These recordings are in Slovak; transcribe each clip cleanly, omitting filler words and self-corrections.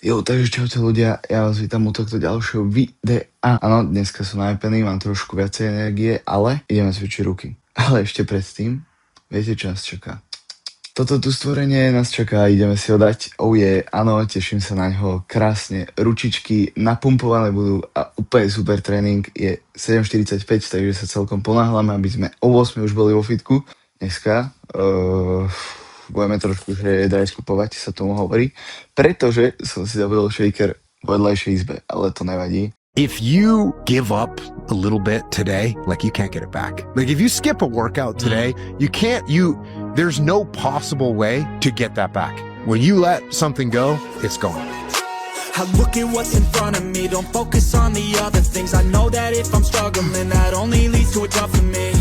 Jo, takže čaute ľudia, ja vás vítam u tohto ďalšieho videa. Áno, dneska som najepený, mám trošku viacej energie, ale ideme cvičiť ruky. Ale ešte predtým, viete čo nás čaká? Toto tu stvorenie nás čaká, ideme si ho dať. Oh yeah, áno, teším sa na ňo, krásne, ručičky napumpované budú a úplne super tréning. Je 7:45, takže sa celkom ponáhľame, aby sme o 8 už boli vo fitku. Dneska budeme trošku daj skupovať, sa tomu hovorí, pretože som si zabudol shaker v vedľajšej izbe, ale to nevadí. If you give up a little bit today, like you can't get it back. Like if you skip a workout today, there's no possible way to get that back. When you let something go, it's gone. I look at what's in front of me, don't focus on the other things. I know that if I'm struggling, that only leads to a tough for me.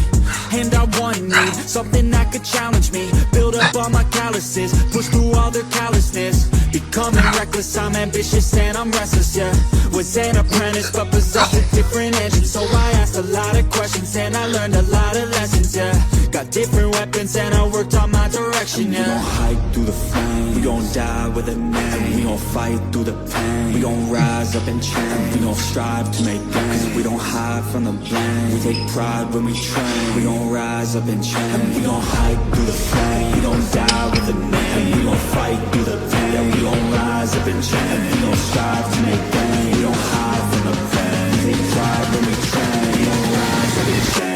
And I need something that could challenge me, build up all my calluses, push through all their callousness. Becoming reckless, I'm ambitious and I'm restless, yeah. Was an apprentice but possessed a different engine, so I asked a lot of questions and I learned a lot of lessons, yeah. Got different weapons and I worked on my direction, yeah. We gon' hike through the flame, we gon' die with a name. We gon' fight through the pain, we gon' rise up and change. We gon' strive to make gains, we don't hide from the blame. We take pride when we train, we gon' rise up and change. We gon' hike through the flame, we gon' die with a name. We gon' fight through the pain, we gon' rise up and change. We gon' strive to make gains, we don't hide from the pain. We take pride when we train, we gon' rise up and change.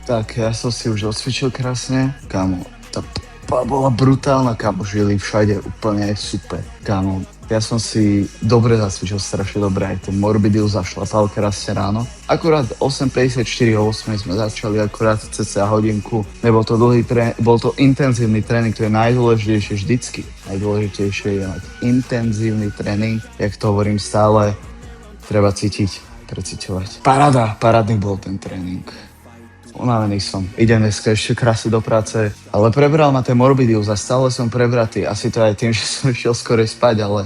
Tak, ja som si už odcvičil krásne, kámo, tá bola brutálna, kámo, žili všade, úplne super, kámo. Ja som si dobre zacvičil, strašne dobre, aj ten Morbidiu zašlapal krásne ráno. Akurát 8:54 o 8 sme začali, akurát cca hodinku. Nebol to dlhý tréning, bol to intenzívny tréning, to je najdôležitejšie vždycky. Najdôležitejšie je mať intenzívny tréning, jak to hovorím stále, treba cítiť, preciťovať. Parádny bol ten tréning. Unavený som. Idem dneska ešte krásne do práce, ale prebral ma ten Morbidius a stále som prebratý. Asi to aj tým, že som išiel skore spať, ale